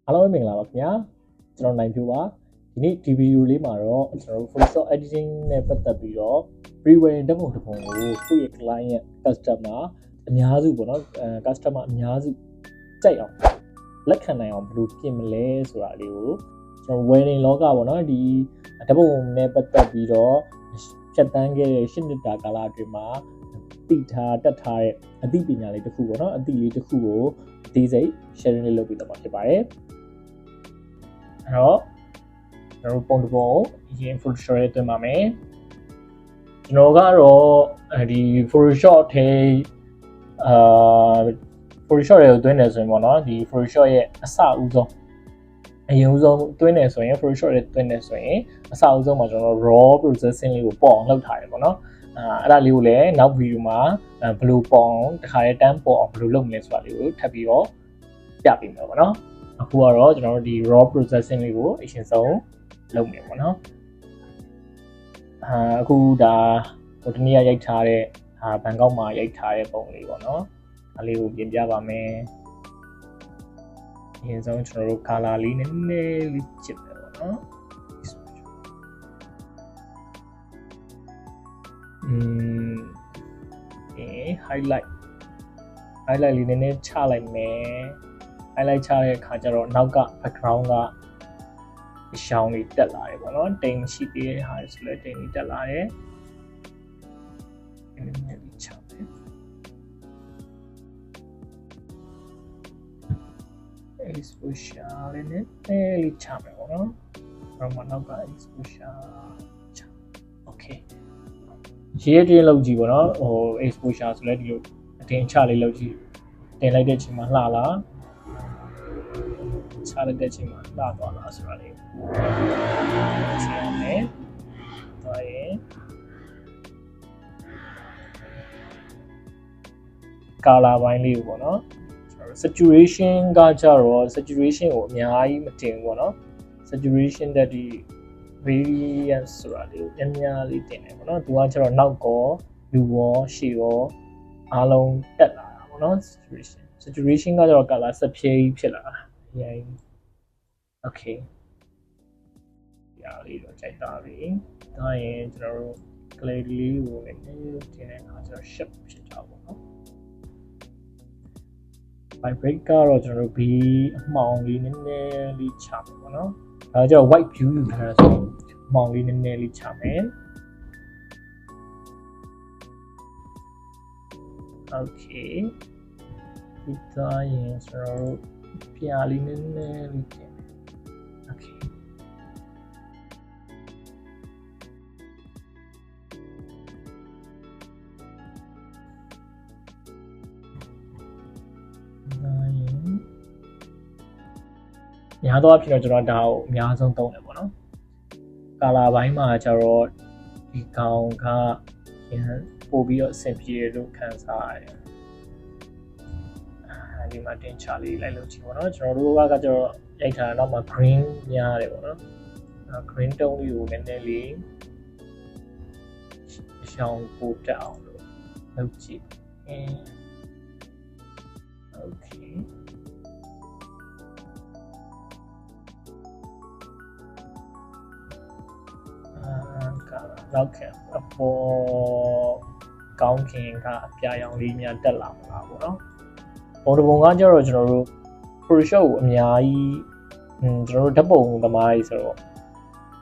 အားလုံးပဲမင်္ဂလာပါခင်ဗျာကျွန်တော်နိုင်ဖြူပါဒီနေ့ဒီဗီဒီယိုလေးမှာတော့ကျွန်တော်တို့ Photoshop editing နဲ့ပတ်သက်ပြီးတော့ pre-wedding ဓာတ်ပုံတစ်ပုံကိုသူ့ရဲ့ client ရဲ့ customer အများစုပေါ့နော် customer အများစုကြိုက်အောင်လက်ခံနိုင်အောင်ဘယ်လိုပြင်မလဲဆိုတာလေးကိုကျွန်တော် wedding လောကပေါ့နော်ဒီဓာတ်ပုံနဲ့ပတ်သက်ပြီးတော့ဖြတ်တန်းခဲ့တဲ့8နှစ်တာကာလအတွင်းမှာတည်ထားတတ်ထားတဲ့အသိပညာလေးတစ်ခုပေါ့နော်အသိလေးတစ်ခုကိုဒီစိတ် sharing လေးလုပ်ပြီးတော့မှာဖြစ်ပါတယ်အဲ့တော့ကျွန်တော်ပုံတစ်ပုံအရင် Photoshop ရဲ့တင်ပါမယ်ကျွန်တော်ကတော့ဒီ Photoshop ထဲPhotoshop ရဲ့ကိုသွင်းနေဆိုရင်ပေါ့နော်ဒီ Photoshop ရဲ့အစအဦးဆုံးအရင်ဦးဆုံးသွင်းနေဆိုရင် Photoshop ရဲ့သွင်းနေဆိုရင်အစအဦးဆုံးမှာကျွန်တော် raw processing လေးကိုပေါ့အောင်လုပ်ထားတယ်ပေါ့နော်အဲ့ဒါလေးကိုလည်းနောက် video မှာဘယ်လိုပေါ့အောင်တခါတည်းတန်းပေါ့အောင်ဘယ်လိုလုပ်မလဲဆိုတာလေးကိုထပ်ပြီးတော့ပြပေးမယ်ပေါ့နော်အခုကတော့ကျွန်တော်တို့ဒီ raw processing လေးကိုအရင်ဆုံးလုပ်မယ်ပေါ့နော်အခုဒါဟိုတနေ့ရိုက်ထားတဲ့ဘန်ကောက်မှာရိုက်ထားတဲ့ပုံလေးပေါ့နော်ဒါလေးကိုပြင်ပြပါမယ်အရင်ဆုံးကျွန်တော်တို့ color လေးနည်းနည်းလေးချစ်မယ်ပေါ့နော်highlight လေးနည်းနည်းချလိုက်မယ် highlight ချတဲ့အခါကျတော့နောက်က background ကရှောင်းလေးတက်လာတယ်ပေါ့နော်တိမ်မရှိသေးတဲ့ဟာဆိုလဲတိမ်လေးတက်လာတယ်နည်းနည်းလေးချမယ် exposure လေးနည်းနည်းလေးချမယ်ပေါ့နော်တော့မနောက်က exposure ချ okay ရေးတင်းလောက်ကြည့်ပေါ့နော်ဟို exposure ဆိုလဲဒီလိုအတင်းချလေးလောက်ကြည့်တင်လိုက်တဲ့အချိန်မှာလှလာချလိုက်တဲ့အချိန်မှာလှသွားလားဆိုတာလေးရှင်းမယ်ဒါရင် color ဘိုင်းလေးကိုပေါ့နော် saturation ကကြတော့ saturation ကိုအများကြီးမတင်ဘူးပေါ့နော် saturation တက်ဒီ variance ဆိုတာလေးကိုအများလေးတင်တယ်ပေါ့နော်သူကကျတော့နောက်ကောလူရောရှေ့ရောအားလုံးတက်လာတာပေါ့နော် saturation ကကြတော့ color စဖြည်းဖြစ်လာတာအရင် okay ဒီလေးတော့ကြိုက်တာပြီဒါရင်ကျွန်တော်တို့ clay လေးကိုလည်းတင်တဲ့အခါကျတော့ shape ဖြစ်ကြပါပေါ့နော် vibrate ကတော့ကျွန်တော်တို့ B အမှောင်လေးနည်းနည်းလေးချမယ်ပေါ့နော်ဒါကြောင့် white view ယူထားတာဆိုအမှောင်လေးနည်းနည်းလေးချမယ် okay ဒီသားရင်ကျွန်တော်တို့ပြာလေးနည်းနည်းလေးတင်မယ် okayများသောအားဖြင့်တော့ကျွန်တော်ဒါကိုအများဆုံးသုံးတယ်ပေါ့နော်ကာလာဘိုင်းမှာကျတော့ဒီကောင်ကပို့ပြီးတော့အဆင်ပြေလို့ခံစားရတယ်ဒီမှာတင်ချလေးလိုက်လို့ကြည့်ပေါ့နော်ကျွန်တော်တို့ကကျတော့ရိုက်ထားတော့မှ green များတယ်ပေါ့နော် green tone လေးကိုနည်းနည်းလေးရှောင်းပို့တက်အောင်လို့လုပ်ကြည့်okayနောက်ကအပေါ်ကောင်းခင်ကအပြာရောင်လေးများတက်လာမှာပေါ့နော်ပုံတစ်ပုံကကျတော့ကျွန်တော်တို့ Photoshop ကိုအများကြီးကျွန်တော်တို့ဓာတ်ပုံသမားကြီးဆိုတော့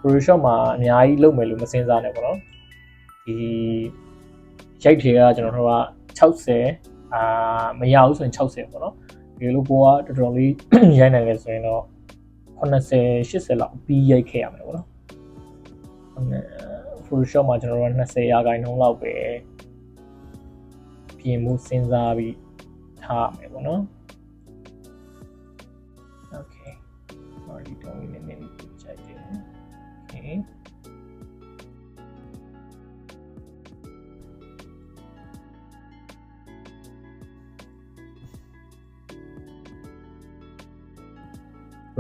Photoshop မှာအများကြီးလုပ်မယ်လို့မစဉ်းစားနဲ့ပေါ့နော်ဒီရိုက်ထည်ကကျွန်တော်တို့က60မရဘူးဆိုရင်60ပေါ့နော်ဒီလိုပေါ်ကတော်တော်လေးရိုက်နိုင်တယ်ဆိုရင်တော့80 80လောက်ပြီးရိုက်ခဲ့ရမယ်ပေါ့နော်Photoshop မှာကျွန်တော်တို့20ရာခိုင်နှုန်းလောက်ပဲပြင်မှုစဉ်းစားပြီးထားမယ်ပေါ့နော် Okay ဒီတော့နည်းနည်းကြိုက်တယ် Okay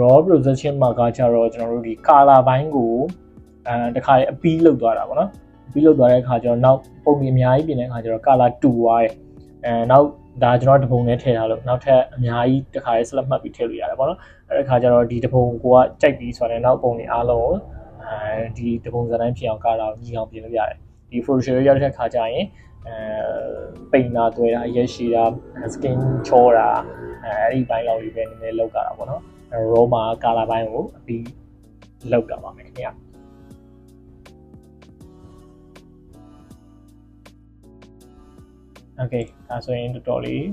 raw processing မှာကကြတော့ကျွန်တော်တို့ဒီ color ဘိုင်းကိုတခါအပီးလောက်သွားတာပေါ့နော်အပီးလောက်သွားတဲ့အခါကျတော့နောက်ပုံတွေအများကြီးပြင်တဲ့အခါကျတော့ color တူသွားတယ် နောက်ဒါကျွန်တော်တပုံနဲ့ထည့်ထားလို့နောက်ထပ်အများကြီးတစ်ခါလေးဆက်လက်မှတ်ပြီးထည့်လို့ရတယ်ပေါ့နော်အဲ့ဒီခါကျတော့ဒီတပုံကိုကကြိုက်ပြီးဆိုတော့နောက်ပုံတွေအားလုံးဒီတပုံစတိုင်းဖြစ်အောင်ကာတာကိုညီအောင်ပြင်လို့ရတယ်ဒီ Photoshop ရတဲ့ခါကျရင်ပိန်တာတွေ့တာရက်ရှိတာ skin ချောတာအဲ့ဒီဘိုင်းလောက်ကြီးပဲနည်းနည်းလောက်ကြတာပေါ့နော်raw မှာ color ဘိုင်းကိုအပြီးလောက်ကြပါမယ်ခင်ဗျာโอเคဒါဆိုရင်တော်တော်လေး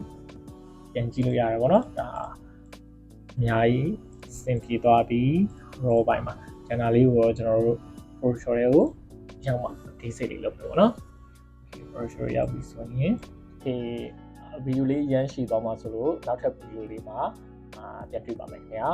ပြန်ကြည့်လို့ရတယ်ပေါ့နော်ဒါအများကြီးစင်ပြေသွားပြီး raw ဘိုင်းမှာကျန်တာလေးကိုတော့ကျွန်တော်တို့ Photoshop တွေကိုရောက်မှဒီစိတ်လေးလုပ်မယ်ပေါ့နော် Photoshop ရောက်ပြီဆိုရင်ဒီဗီဒီယိုလေးရမ်းရှည်သွားမှာဆိုလို့နောက်ထပ်ဗီဒီယိုလေးမှာပြန်တွေ့ပါမယ်ခင်ဗျာ